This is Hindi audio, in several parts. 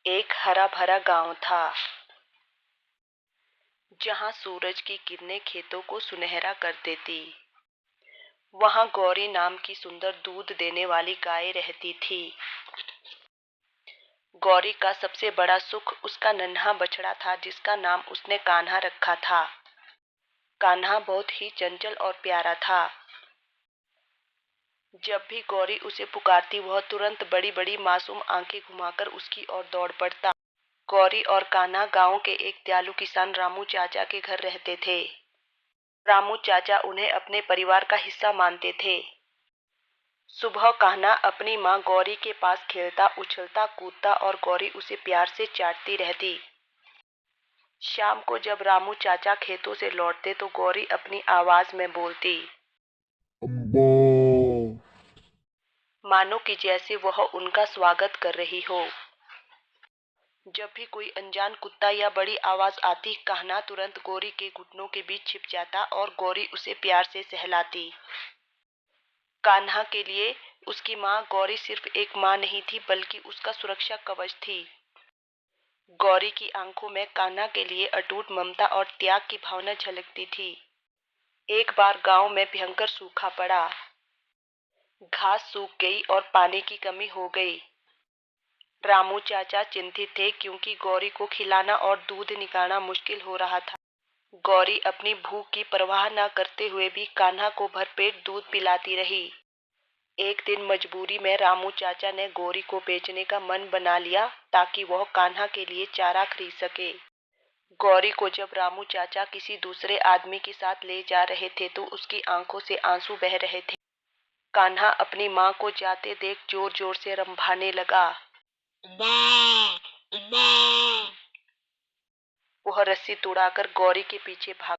एक हरा भरा गांव था जहां सूरज की किरणें खेतों को सुनहरा कर देती। वहां गौरी नाम की सुंदर दूध देने वाली गाय रहती थी। गौरी का सबसे बड़ा सुख उसका नन्हा बछड़ा था जिसका नाम उसने कान्हा रखा था। कान्हा बहुत ही चंचल और प्यारा था। जब भी गौरी उसे पुकारती वह तुरंत बड़ी बड़ी मासूम आंखें घुमाकर उसकी ओर दौड़ पड़ता। गौरी और कान्हा गांव के एक दयालु किसान रामू चाचा के घर रहते थे। रामू चाचा उन्हें अपने परिवार का हिस्सा मानते थे। सुबह कान्हा अपनी माँ गौरी के पास खेलता उछलता कूदता और गौरी उसे प्यार से चाटती रहती। शाम को जब रामू चाचा खेतों से लौटते तो गौरी अपनी आवाज में बोलती, अम्मा। मानो कि जैसे वह उनका स्वागत कर रही हो। जब भी कोई अनजान कुत्ता या बड़ी आवाज आती कान्हा तुरंत गौरी के घुटनों के बीच छिप जाता और गौरी उसे प्यार से सहलाती। कान्हा के लिए उसकी माँ गौरी सिर्फ एक माँ नहीं थी बल्कि उसका सुरक्षा कवच थी। गौरी की आंखों में कान्हा के लिए अटूट ममता और त्याग की भावना झलकती थी। एक बार गांव में भयंकर सूखा पड़ा। घास सूख गई और पानी की कमी हो गई। रामू चाचा चिंतित थे क्योंकि गौरी को खिलाना और दूध निकालना मुश्किल हो रहा था। गौरी अपनी भूख की परवाह न करते हुए भी कान्हा को भरपेट दूध पिलाती रही। एक दिन मजबूरी में रामू चाचा ने गौरी को बेचने का मन बना लिया ताकि वह कान्हा के लिए चारा खरीद सके। गौरी को जब रामू चाचा किसी दूसरे आदमी के साथ ले जा रहे थे तो उसकी आंखों से आंसू बह रहे थे। कान्हा अपनी माँ को जाते देख जोर जोर से रंभाने लगा। वह रस्सी तुड़ाकर गौरी के पीछे भाग।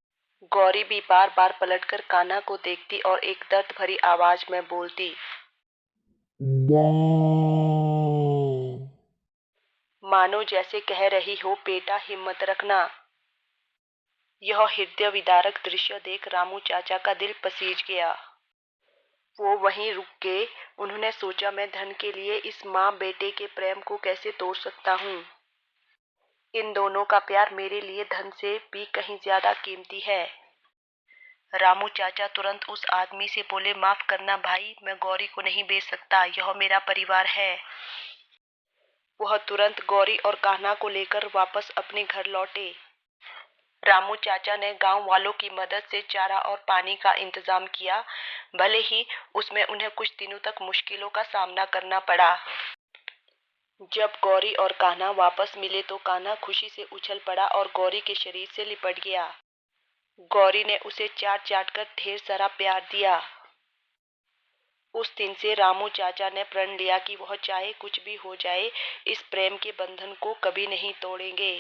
गौरी भी बार बार पलटकर कान्हा को देखती और एक दर्द भरी आवाज में बोलती, मानो जैसे कह रही हो बेटा हिम्मत रखना। यह हृदय विदारक दृश्य देख रामू चाचा का दिल पसीज गया। वो वहीं रुक गए। उन्होंने सोचा मैं धन के लिए इस माँ बेटे के प्रेम को कैसे तोड़ सकता हूँ। इन दोनों का प्यार मेरे लिए धन से भी कहीं ज्यादा कीमती है। रामू चाचा तुरंत उस आदमी से बोले, माफ करना भाई, मैं गौरी को नहीं बेच सकता, यह मेरा परिवार है। वह तुरंत गौरी और कान्हा को लेकर वापस अपने घर लौटे। रामू चाचा ने गांव वालों की मदद से चारा और पानी का इंतजाम किया, भले ही उसमें उन्हें कुछ दिनों तक मुश्किलों का सामना करना पड़ा। जब गौरी और कान्हा वापस मिले तो कान्हा खुशी से उछल पड़ा और गौरी के शरीर से लिपट गया। गौरी ने उसे चाट चाट कर ढेर सारा प्यार दिया। उस दिन से रामू चाचा ने प्रण लिया कि वह चाहे कुछ भी हो जाए इस प्रेम के बंधन को कभी नहीं तोड़ेंगे।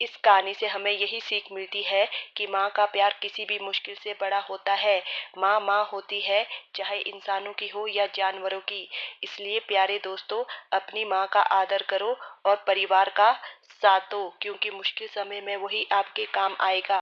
इस कहानी से हमें यही सीख मिलती है कि माँ का प्यार किसी भी मुश्किल से बड़ा होता है। माँ माँ होती है, चाहे इंसानों की हो या जानवरों की। इसलिए प्यारे दोस्तों, अपनी माँ का आदर करो और परिवार का साथ दो क्योंकि मुश्किल समय में वही आपके काम आएगा।